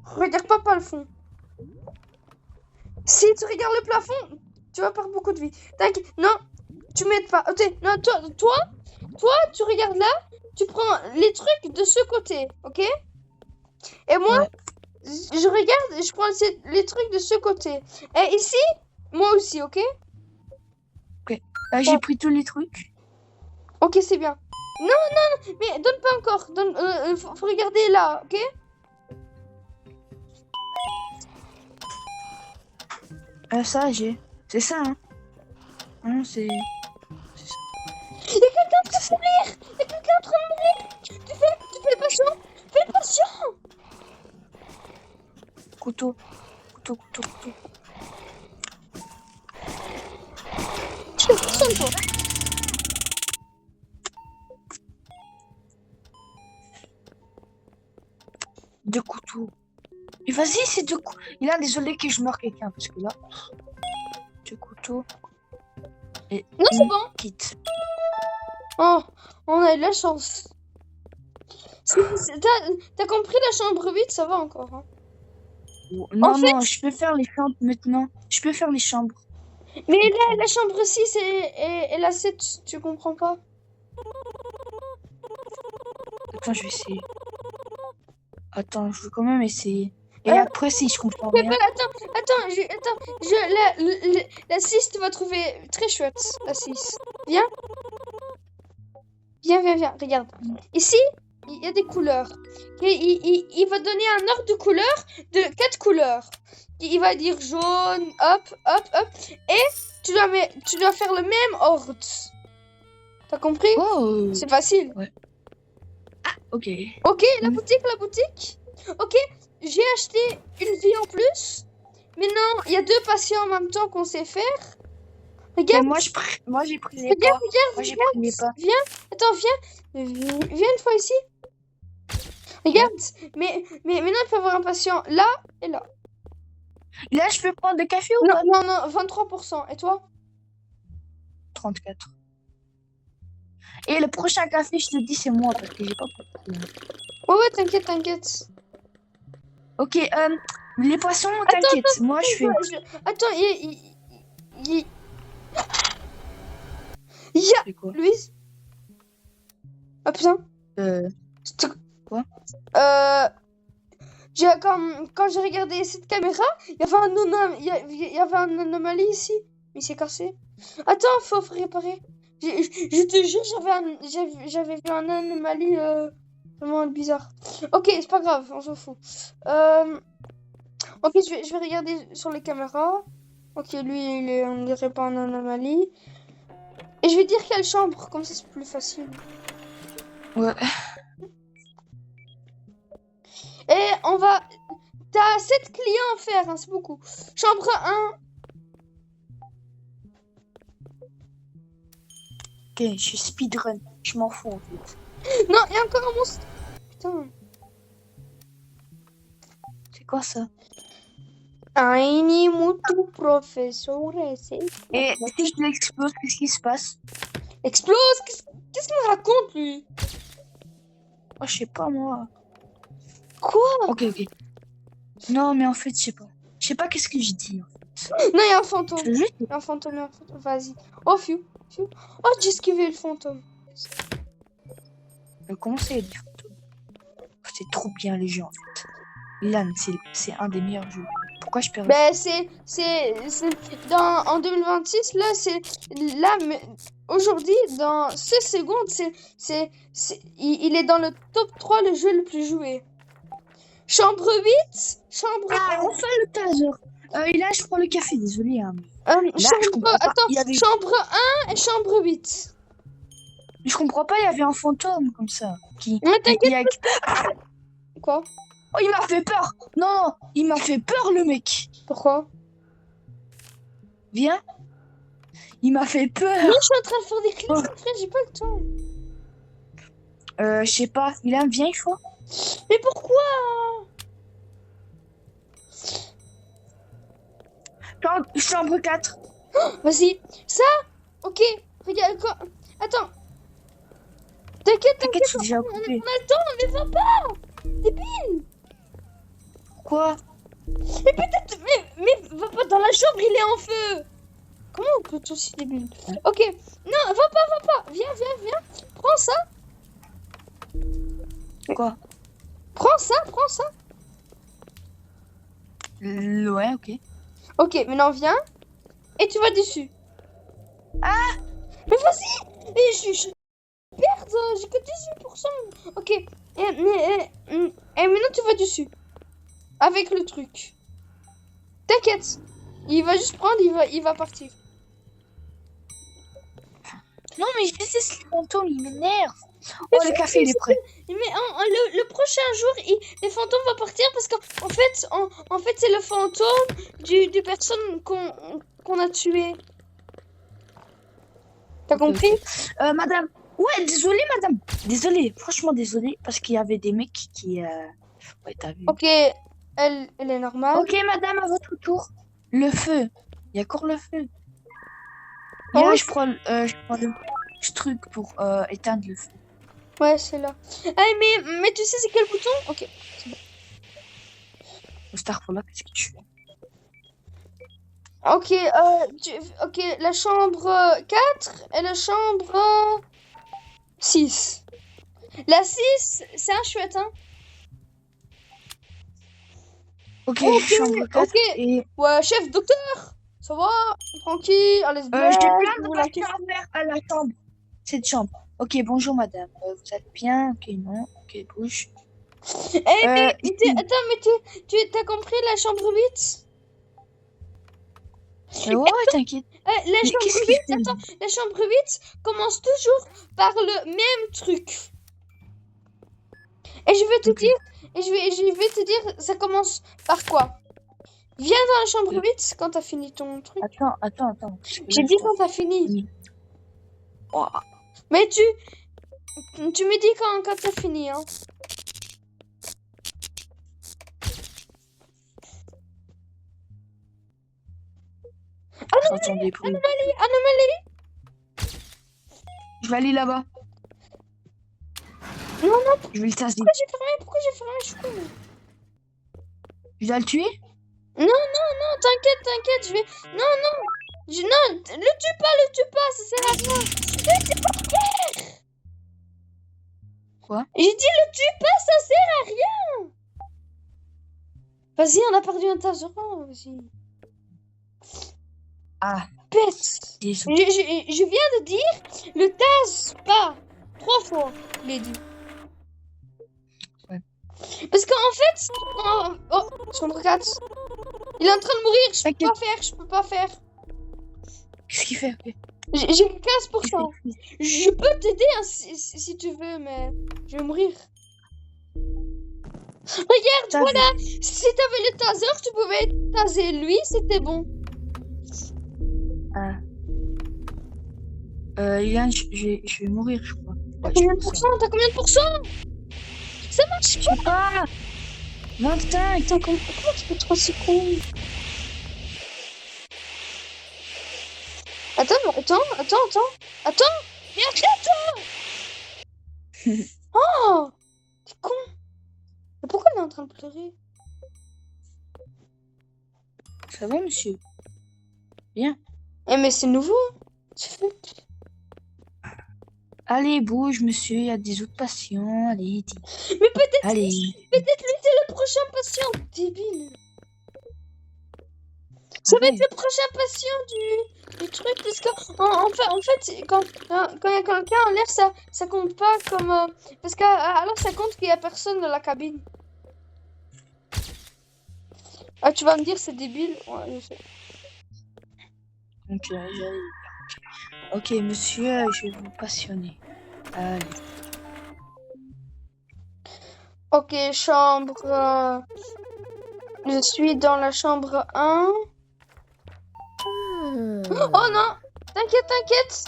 Regarde pas le fond. Si tu regardes le plafond, tu vas perdre beaucoup de vie. T'inquiète. Non, tu m'aides pas. Ok, non, toi, tu regardes là, tu prends les trucs de ce côté, ok? Et moi, Ouais. je regarde et je prends les trucs de ce côté. Et ici, moi aussi, ok? Là, j'ai pris tous les trucs. Ok, c'est bien. Non, mais donne pas encore. Faut regarder là, ok? Ça, j'ai. C'est ça, hein. Non, c'est. Il y a quelqu'un en train de mourir! Il y a quelqu'un en train de mourir! Tu fais le patient! Fais le patient! Couteau. Tu fais personne, toi! Deux couteaux. Et vas-y, c'est deux couteaux. Il a désolé que je meure quelqu'un, parce que là. Deux couteaux. Et Non, c'est bon! kit. Oh, on a eu de la chance. T'as compris la chambre 8, ça va encore. Hein. Non, En fait- non, je peux faire les chambres maintenant. Je peux faire les chambres. Mais là, la chambre 6 et la 7, tu comprends pas? Attends, je vais essayer. Attends, je veux quand même essayer. Et Euh, après, si je comprends Mais rien. la 6, tu vas trouver très chouette, la 6. Viens, regarde. Ici, il y a des couleurs. Et il va donner un ordre de couleurs de 4 couleurs. Il va dire jaune, hop. Et tu dois faire le même ordre. T'as compris? Oh, C'est facile. ok. Ok, la boutique. Ok, j'ai acheté une vie en plus. Maintenant, il y a 2 patients en même temps qu'on sait faire. Et Regarde, moi, j'ai pris les regarde, pas. Moi, j'ai pris les pas. Attends, viens une fois ici. Regarde, mais maintenant, il peut y avoir un patient là et là. Là, je peux prendre des cafés ou Non, pas? non, 23%. Et toi? 34. Et le prochain café, je te dis, c'est moi, parce que j'ai pas beaucoup. Ouais, t'inquiète. Ok, les poissons, t'inquiète. Moi, je fais. Attends, il y a... C'est quoi? Louise? Ah putain. Quoi? Quand j'ai regardé cette caméra, il y avait un anomalie ici. Mais c'est cassé. Attends, faut réparer. Je te jure, j'avais vu un anomalie vraiment bizarre. Ok, c'est pas grave, on s'en fout. Ok, je vais regarder sur les caméras. Ok, lui, on dirait pas un anomalie. Et je vais dire quelle chambre, comme ça c'est plus facile. Ouais. Et on va... T'as 7 clients à faire, hein, c'est beaucoup. Chambre 1. Ok, je suis speedrun. Je m'en fous, en fait. Non, il y a encore un monstre. Putain. C'est quoi ça? Tiny Mutu professeur. Et si je l'explose, qu'est-ce qui se passe? Explose. Qu'est-ce qu'il me raconte, lui? Oh, je sais pas, moi. Quoi? Ok. Non, mais en fait, je sais pas. Je sais pas qu'est-ce que je dis, en fait. Non, il y a un fantôme. Je veux juste... Il y a un fantôme. Vas-y. Oh, fiu. Oh, j'ai esquivé le fantôme. Comment ça, il y a des fantômes? C'est trop bien, les jeux, en fait. LAN, c'est un des meilleurs jeux. Pourquoi je perds? Ben, en 2026, là, mais aujourd'hui, dans 16 secondes, il est dans le top 3 le jeu le plus joué. Chambre 8, chambre... Ah, enfin le taser. Et là, je prends le café, désolé. Hein. chambre... comprends pas. Attends, Il y avait... chambre 1 et chambre 8. Je comprends pas, il y avait un fantôme comme ça. Mais t'inquiète. Ah, Quoi? oh, il m'a fait peur. Non, il m'a fait peur, le mec. Pourquoi? Viens. Il m'a fait peur. Non, je suis en train de faire des clics, Oh. frère, j'ai pas le temps. Je sais pas, il aime bien, je crois. Mais pourquoi? Chambre 4. Vas-y, ça? Ok, regarde, attends. T'inquiète, T'inquiète, je suis déjà on a occupée. le temps, mais va pas! Débile! Quoi? Mais peut-être, mais va pas dans la chambre, il est en feu! Comment on peut être aussi débile? Ok, non, va pas, viens, prends ça, Quoi? prends ça. Ouais, ok. Ok, maintenant viens, et tu vas dessus. Ah! Mais vas-y! Et je perds, j'ai que 18%. Ok, et maintenant tu vas dessus. Avec le truc. T'inquiète. Il va juste prendre, il va partir. Non, mais je déteste les fantômes, ils m'énervent. Oh, le café, il est prêt. Mais le prochain jour, les fantômes vont partir parce qu'en fait, en fait, c'est le fantôme du personne qu'on a tué. T'as compris? Madame. Ouais, désolée, madame. Désolée, franchement désolée, parce qu'il y avait des mecs qui... Ouais, t'as vu. Ok, elle est normale. Ok, madame, à votre tour. Le feu. Il y a encore le feu. Oh. Là, je prends le truc pour éteindre le feu. Ouais, c'est là. Mais tu sais c'est quel bouton? Ok. Starfall, qu'est-ce que tu fais? Ok, ok, la chambre 4 et la chambre 6. La 6, c'est un chouette, hein? Ok, Ok, chambre 4 ok. et... Ouais, chef, docteur, ça va? Tranquille, allez se j'ai blague, plein de vous la questions à faire à la chambre. Cette chambre. Ok, bonjour madame. Vous êtes bien? Ok, non. Ok, bouge. Eh, mais, attends, mais t'as compris la chambre 8? Ouais, t'inquiète. La Mais chambre qu'est-ce 8, qu'il fait? attends, la chambre 8 commence toujours par le même truc. Et je vais te Ok. dire, je vais te dire, ça commence par quoi? Viens dans la chambre 8 quand t'as fini ton truc. Attends. J'ai dit quand t'as fini. Oui. Oh. Mais tu me dis quand t'as fini, hein. J'entends des bruits. Anomalie. Je vais aller là-bas. Non, Je vais le tasser. pourquoi j'ai fermé? Je suis con. Je dois le tuer? Non, t'inquiète, je vais... Non, le tue pas, ça sert à rien. Quoi? J'ai dit le tue pas, ça sert à rien. Vas-y, on a perdu un tas d'euros, vas-y. Ah, Pète. désolé. Je viens de dire le tasse pas. 3 fois, je l'ai dit. Ouais. Parce qu'en fait... Oh, chambre 4. Il est en train de mourir, je peux pas faire. Qu'est-ce qu'il fait? Ok. J'ai que 15%. Je peux t'aider hein, si tu veux, mais je vais mourir. Regarde, T'as voilà. Si t'avais le taser, tu pouvais taser lui, c'était bon. Ah. Ilan, je vais mourir, je crois. T'as Ouais, combien de pourcents? Ça marche je sais pas. 25. Putain, comment tu peux trop si con? Attends. Mais arrête-toi. Oh, t'es con. Mais pourquoi il est en train de pleurer? Ça va, monsieur? Bien. Eh, mais c'est nouveau. Tu fais... Allez, bouge, monsieur. Il y a des autres patients. Allez, dis. Mais peut-être Allez. lui, c'est le prochain patient. Débile. Ça va être le prochain patient du truc, parce que en fait quand il y a quelqu'un en l'air, ça compte pas comme... parce que alors ça compte qu'il y a personne dans la cabine. Ah, tu vas me dire c'est débile. Ouais, je sais. Donc, ok, monsieur, je vais vous passionner. Allez. Ok, chambre... Je suis dans la chambre 1. Oh non! t'inquiète.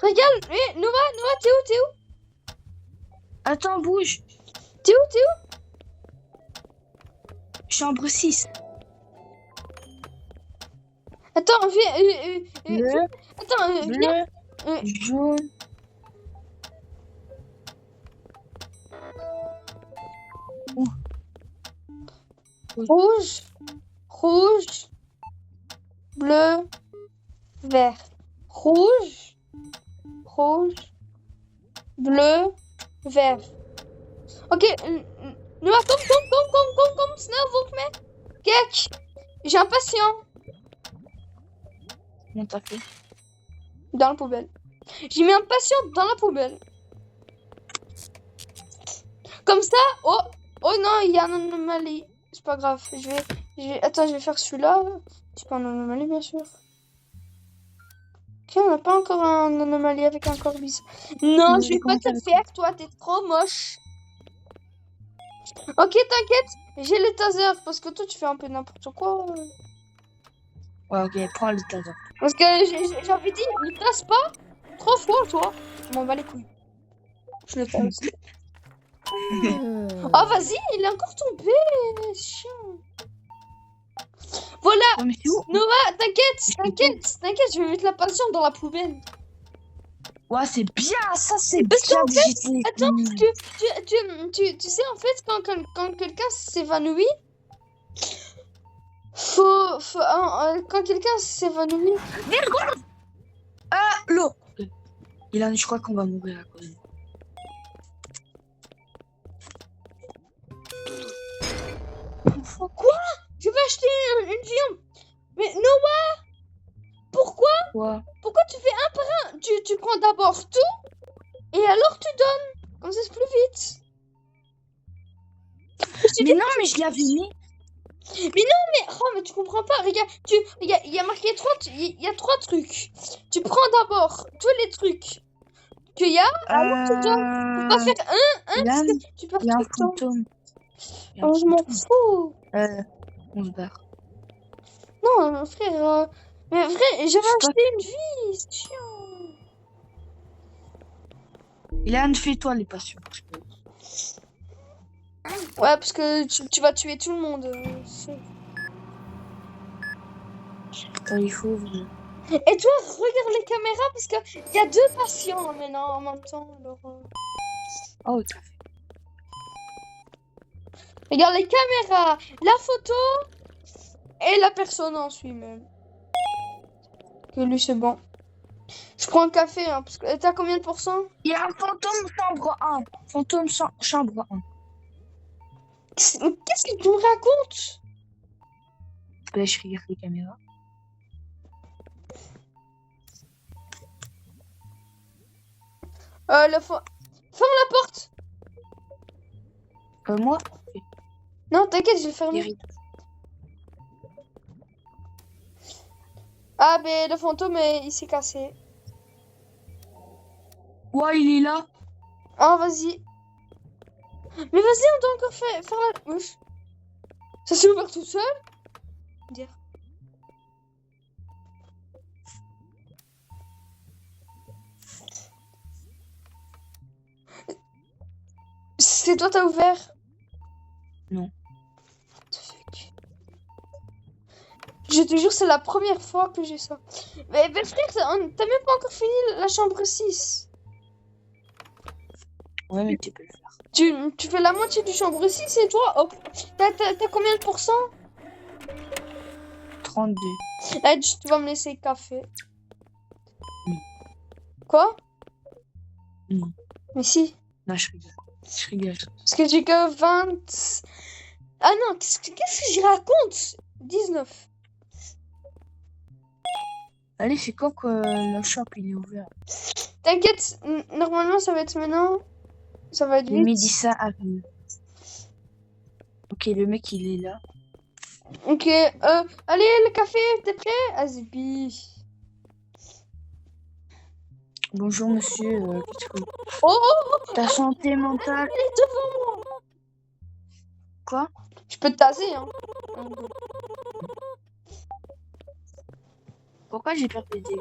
Regarde, Noah, t'es où? Attends, bouge. T'es où? Chambre 6. Attends, viens, Bleu, attends, viens. bleu, jaune. Rouge, bleu, vert. Rouge, bleu, vert. Ok, Noah, kom, snel, volg mij. Kijk, j'ai un patient Comment t'as fait? dans la poubelle. J'ai mis un patient dans la poubelle. Comme ça, oh non, il y a une anomalie. C'est pas grave, attends, je vais faire celui-là. C'est pas une anomalie, bien sûr. Ok, on n'a pas encore un anomalie avec un corps bizarre. Non, Mais je vais pas comment te t'as le fait? faire, toi, t'es trop moche. Ok, t'inquiète, j'ai le taser, parce que toi, tu fais un peu n'importe quoi. Ouais, ok, prends le taser. Parce que j'avais dit, ne tasse pas 3 fois, toi. Je m'en bats les couilles. Je le tasse. Oh, vas-y, il est encore tombé. Chiant. Voilà, Ouais, mais c'est où? Noah, t'inquiète, je vais mettre la patiente dans la poubelle. Ouais, c'est bien, ça c'est Parce bien qu'en de fait, jeter les attends, conneries. tu sais, en fait, quand quelqu'un s'évanouit, quand quelqu'un s'évanouit, Ah, l'eau. Ilan, je crois qu'on va mourir à cause de quoi? Je vais acheter une viande. Mais Noah, pourquoi quoi. tu fais un par un? Tu prends d'abord tout, et alors tu donnes. Comme ça, c'est plus vite. Mais non, mais je l'avais mis. Mais tu comprends pas. Regarde, il y a marqué il y a 3 trucs. Tu prends d'abord tous les trucs qu'il y a, alors tu donnes. Faut pas faire un, Ilan, parce que tu perds il y a tout un le temps. fantôme. Il y a un Oh, je m'en fantôme. fous. On se barre. Non, frère. Mais frère, j'avais C'est pas- acheté une vie. C'est chiant. Ilan, fais-toi les patients. Ouais, parce que tu vas tuer tout le monde. Attends, il faut ouvrir. Et toi, regarde les caméras, parce qu'il y a 2 patients maintenant en même temps. Alors, Oh, t'as fait. regarde les caméras, la photo et la personne en lui-même. Que lui, c'est bon. Je prends un café, hein, parce que t'as combien de pourcents? Il y a un fantôme chambre 1. Fantôme chambre 1. Qu'est-ce que tu me racontes? Ben, je regarde les caméras. Ferme la porte. Moi, Non, t'inquiète, je vais fermer. Eric. Ah, ben le fantôme, il s'est cassé. Ouais, il est là. Oh, vas-y. Mais vas-y, on doit encore faire la... Wesh. Ça s'est ouvert tout seul? Dire. C'est toi, t'as ouvert? Non. What the fuck? Je te jure, c'est la première fois que j'ai ça. Mais frère, t'as même pas encore fini la chambre 6. Ouais, mais tu peux le faire. Tu fais la moitié du chambre 6 et toi, hop. T'as combien de pourcents? 32. Eh, tu vas me laisser café. Oui. Quoi? Non. Mais si. Non, je rigole. Je rigole. Parce que j'ai que 20... Ah non, qu'est-ce que je raconte? 19. Allez, c'est quand que le shop il est ouvert? T'inquiète, normalement ça va être maintenant. Ça va être Le vite. midi ça arrive. Ok, le mec il est là. Ok, allez, le café, t'es prêt? Azbi. Bonjour monsieur, qu'est-ce que... Oh, Ta santé mentale. elle est devant moi. Quoi? Je peux te taser, hein. Pourquoi j'ai perdu des...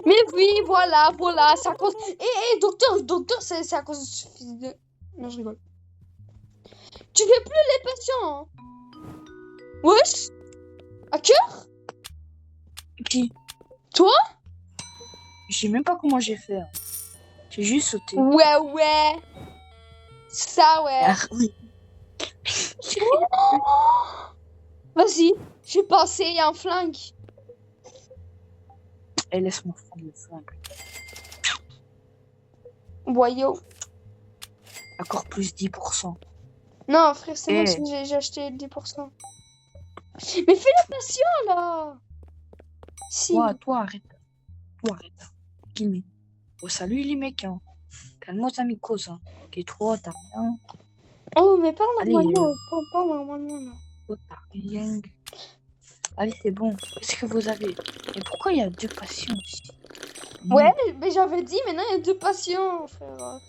Mais oui, voilà, c'est à cause... docteur, c'est à cause de ce fils de... Non, je rigole. Tu fais plus les patients, hein. Wesh. À cœur? Qui? Toi? Je sais même pas comment j'ai fait. Hein. J'ai juste sauté. Ouais. Ça, ouais. Ah, oui. Vas-y, j'ai passé, il y a un flingue. Et laisse-moi prendre le flingue. Boyau. Encore plus 10%. Non, frère, c'est moi Eh. qui j'ai acheté 10%. Mais fais le patient, là. Si. Toi, arrête. Guillemets. Oh, salut les mecs. Hein. Calme-moi, amicos. Hein. Ok, toi, t'as rien. Oh, mais parle Allez, normalement. Parle normalement, là. Oh, t'as rien. Allez, c'est bon. Qu'est-ce que vous avez? Et pourquoi il y a 2 patients ici? Ouais, mais j'avais dit, maintenant il y a 2 patients, frère.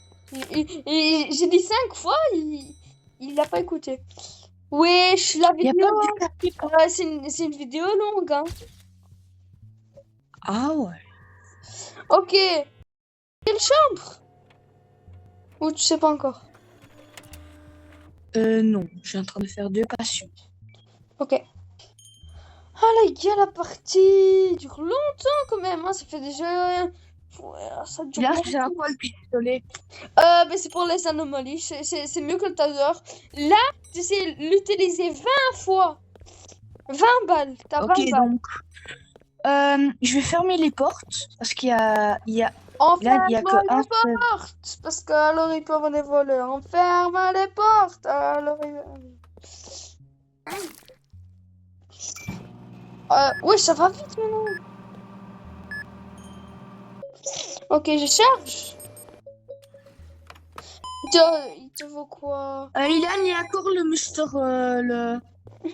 Et j'ai dit 5 fois, il l'a pas écouté. Wesh, la Il y a vidéo, pas de c'est une vidéo longue, hein. Ah ouais. Ok. Quelle chambre? Ou tu sais pas encore? Non. Je suis en train de faire 2 patients. Ok. Ah les gars, la partie dure longtemps quand même, hein. Ça fait déjà... Ouais, ça dure Là, longtemps. c'est à quoi le pistolet? Mais c'est pour les anomalies, c'est mieux que le taser. Là, tu sais l'utiliser 20 fois. 20 balles, t'as 20 Ok, balles. donc... je vais fermer les portes parce qu'il y a... Enferme Là, il y a que un les seul. portes, parce que alors il peut y avoir des voleurs. Enferme les portes, alors oui, ça va vite maintenant. Ok, je charge. Il te faut quoi? Ilan, il y a encore le muster, le...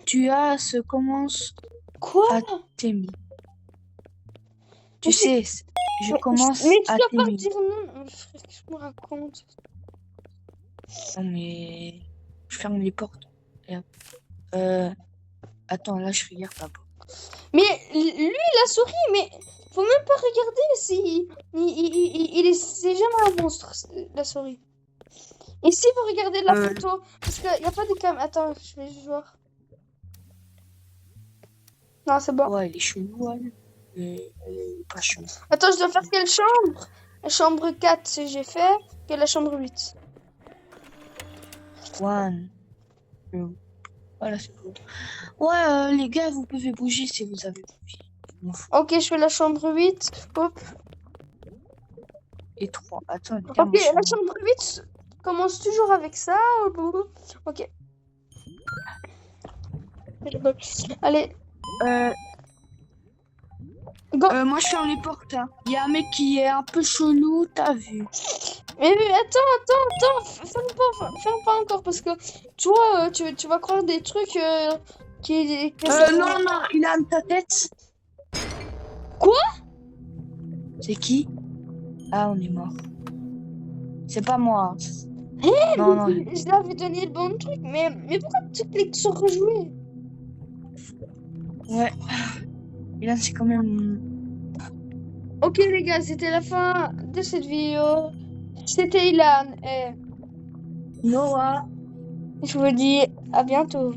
Tu as ce commence Quoi? à t'aimer. Tu Mais sais, je commence mais tu à dois pas t'aimer. dire non. Frère, qu'est-ce que je me raconte? Non, mais... Je ferme les portes. Et hop. Attends, là, je regarde la porte. Mais lui, il a souri, mais faut même pas regarder si c'est jamais un monstre, la souris. Et si vous regardez la photo, parce qu'il n'y a pas de cam. Attends, je vais juste voir. Non, c'est bon. Ouais, elle est chelou, elle. Elle est pas chelou. Attends, je dois faire quelle chambre? La chambre 4, j'ai fait. Quelle la chambre 8? One. Two. Voilà, c'est bon. Ouais, les gars, vous pouvez bouger si vous avez envie. Ok, je fais la chambre 8. Hop. Et 3. Attends, Ok, la chambre 8 commence toujours avec ça. Ok. Allez. Go. Moi, je ferme les portes. Hein. Il y a un mec qui est un peu chelou, t'as vu. Mais attends. Ferme pas encore parce que toi, tu vas croire des trucs qui... Non, il a ta tête. Quoi? C'est qui? Ah, on est mort. C'est pas moi. Non. Je l'avais donné le bon truc, mais pourquoi tu cliques sur rejouer? Ouais. Et là, c'est quand même... Ok les gars, c'était la fin de cette vidéo. C'était Ilan et Noah. je vous dis à bientôt.